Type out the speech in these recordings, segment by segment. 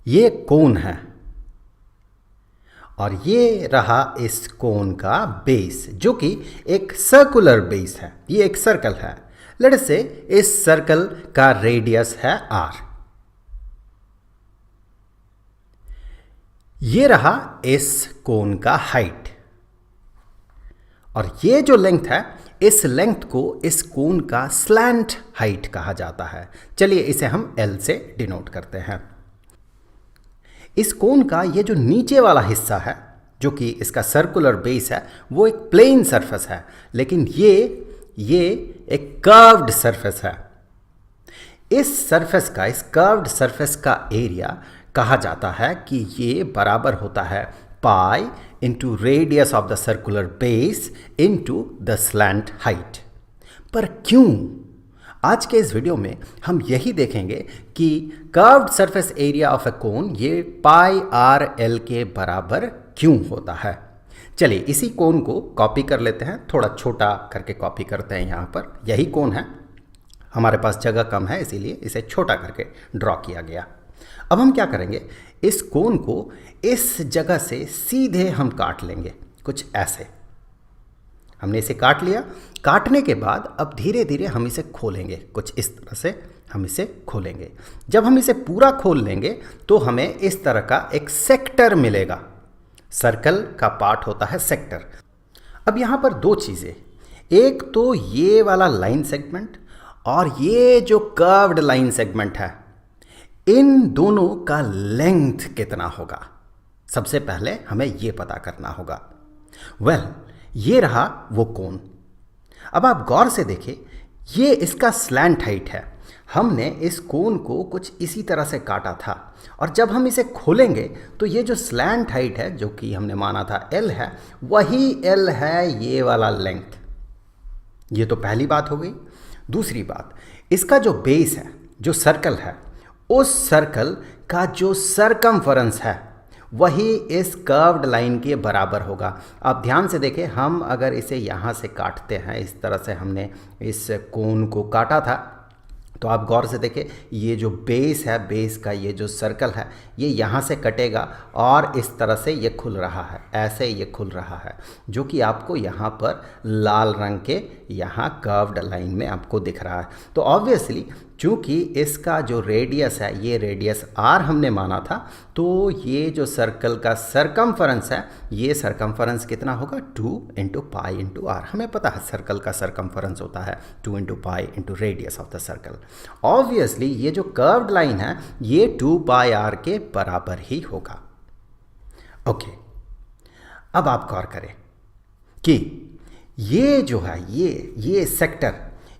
ये कोन है और ये रहा इस कोन का बेस, जो कि एक सर्कुलर बेस है। ये एक सर्कल है। लेट्स से इस सर्कल का रेडियस है r। ये रहा इस कोन का हाइट और ये जो लेंथ है, इस लेंथ को इस कोन का स्लैंट हाइट कहा जाता है। चलिए इसे हम L से डिनोट करते हैं। इस कोन का ये जो नीचे वाला हिस्सा है, जो कि इसका सर्कुलर बेस है, वो एक प्लेन सरफेस है, लेकिन ये एक कर्व्ड सरफेस है। इस सरफेस का, इस कर्व्ड सरफेस का एरिया कहा जाता है कि ये बराबर होता है pi into radius of the circular base into the slant height. पर क्यों? आज के इस वीडियो में हम यही देखेंगे कि कर्व्ड सरफेस एरिया ऑफ ए कोन ये पाई आर एल के बराबर क्यों होता है। चलिए इसी कोन को कॉपी कर लेते हैं, थोड़ा छोटा करके कॉपी करते हैं। यहाँ पर यही कोन है, हमारे पास जगह कम है इसीलिए इसे छोटा करके ड्रॉ किया गया। अब हम क्या करेंगे, इस कोन को इस जगह से सीधे हम काट लेंगे, कुछ ऐसे। हमने इसे काट लिया। काटने के बाद अब धीरे धीरे हम इसे खोलेंगे, कुछ इस तरह से हम इसे खोलेंगे। जब हम इसे पूरा खोल लेंगे तो हमें इस तरह का एक सेक्टर मिलेगा। सर्कल का पार्ट होता है सेक्टर। अब यहाँ पर दो चीज़ें, एक तो ये वाला लाइन सेगमेंट और ये जो कर्व्ड लाइन सेगमेंट है, इन दोनों का लेंथ कितना होगा, सबसे पहले हमें ये पता करना होगा। ये रहा वो कोन। अब आप गौर से देखें, ये इसका स्लैंट हाइट है। हमने इस कोन को कुछ इसी तरह से काटा था और जब हम इसे खोलेंगे तो ये जो स्लैंट हाइट है, जो कि हमने माना था L है, वही L है ये वाला लेंथ। ये तो पहली बात हो गई। दूसरी बात, इसका जो बेस है, जो सर्कल है, उस सर्कल का जो सरकमफरेंस है वही इस कर्व्ड लाइन के बराबर होगा। आप ध्यान से देखें, हम अगर इसे यहाँ से काटते हैं, इस तरह से हमने इस कोन को काटा था, तो आप गौर से देखें, ये जो बेस है, बेस का ये जो सर्कल है, ये यहाँ से कटेगा और इस तरह से ये खुल रहा है, ऐसे ये खुल रहा है, जो कि आपको यहाँ पर लाल रंग के यहाँ कर्व्ड लाइन में आपको दिख रहा है। तो ऑब्वियसली चूँकि इसका जो रेडियस है, ये रेडियस r हमने माना था, तो ये जो सर्कल का सरकमफरेंस है, ये सरकमफरेंस कितना होगा, 2 इंटू पाई इंटू आर। हमें पता है सर्कल का सरकमफरेंस होता है 2 into pi into radius of the circle. Obviously ये जो कर्व्ड लाइन है, ये 2 पाई आर के बराबर ही होगा। ओके, अब आप गौर करें कि ये जो है,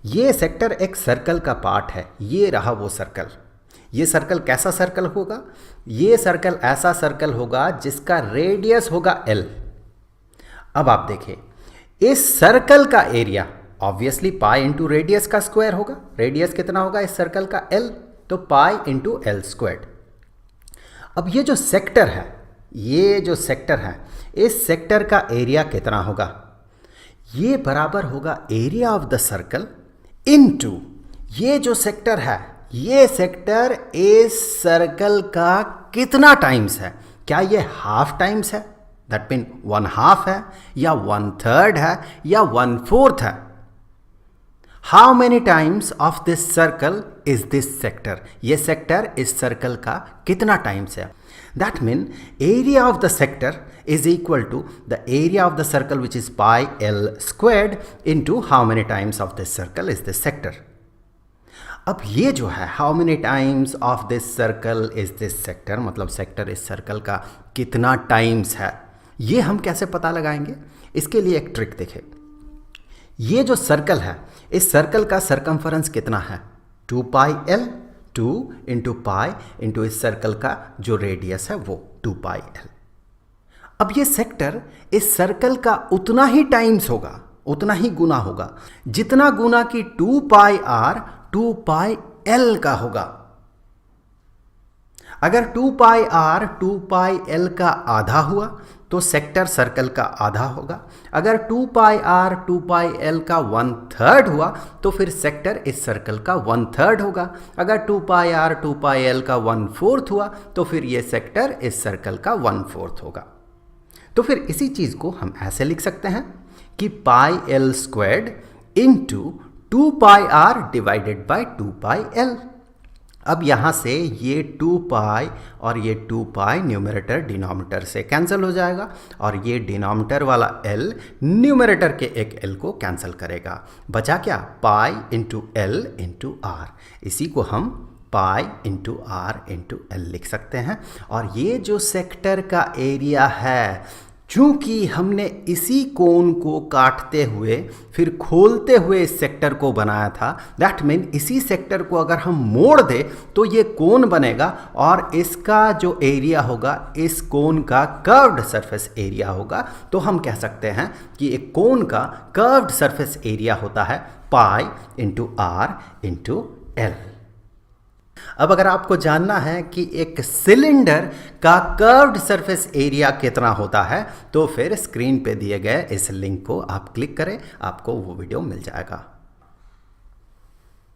ये सेक्टर एक सर्कल का पार्ट है। ये रहा वो सर्कल। ये सर्कल कैसा सर्कल होगा? ये सर्कल ऐसा सर्कल होगा जिसका रेडियस होगा L। अब आप देखें, इस सर्कल का area obviously pi into radius का स्क्वायर होगा। रेडियस कितना होगा इस सर्कल का? L, तो पाई इंटू L स्क्वायर्ड। अब ये जो सेक्टर है, इस सेक्टर का एरिया कितना होगा? ये बराबर होगा area of the circle into ये जो सेक्टर है, ये सेक्टर इस सर्कल का कितना टाइम्स है। क्या ये हाफ टाइम्स है, दैट मीन 1/2 है, या 1/3 है, या 1/4 है? How many times of this circle is this sector? ये सेक्टर इस सर्कल का कितना टाइम्स है? That mean area of the sector is equal to the area of the circle, which is pi L squared, into how many times of this circle is this sector. अब ये जो है how many times of this circle is this sector, मतलब sector इस circle का कितना times है, ये हम कैसे पता लगाएंगे? इसके लिए एक ट्रिक देखें। ये जो सर्कल है, इस सर्कल का सरकमफरेंस कितना है? 2 पाई L, 2 इंटू पाई इंटू इस सर्कल का जो रेडियस है वो 2 पाई L। अब ये सेक्टर इस सर्कल का उतना ही टाइम्स होगा, उतना ही गुना होगा, जितना गुना कि 2 पाई R 2 पाई L का होगा। अगर 2 पाई आर 2 पाई एल का आधा हुआ तो सेक्टर सर्कल का आधा होगा। अगर 2 पाई आर 2 पाई एल का 1/3 हुआ तो फिर सेक्टर इस सर्कल का 1/3 होगा। अगर 2 पाई आर 2 पाई एल का 1/4 हुआ तो फिर ये सेक्टर इस सर्कल का 1/4 होगा। तो फिर इसी चीज़ को हम ऐसे लिख सकते हैं कि pi L squared into 2 pi R divided by 2 pi L. अब यहाँ से ये 2 पाई और ये 2 पाई न्यूमरेटर डिनोमिनेटर से कैंसिल हो जाएगा और ये डिनोमिनेटर वाला l न्यूमरेटर के एक l को कैंसिल करेगा। बचा क्या? Pi into L into R. इसी को हम pi into R into L लिख सकते हैं। और ये जो सेक्टर का एरिया है, चूंकि हमने इसी कोन को काटते हुए फिर खोलते हुए इस सेक्टर को बनाया था, दैट मीन इसी सेक्टर को अगर हम मोड़ दें तो ये कोन बनेगा और इसका जो एरिया होगा इस कोन का कर्व्ड सरफेस एरिया होगा। तो हम कह सकते हैं कि एक कोन का कर्व्ड सरफेस एरिया होता है pi into R into L. अब अगर आपको जानना है कि एक सिलेंडर का कर्व्ड सरफेस एरिया कितना होता है तो फिर स्क्रीन पे दिए गए इस लिंक को आप क्लिक करें, आपको वो वीडियो मिल जाएगा।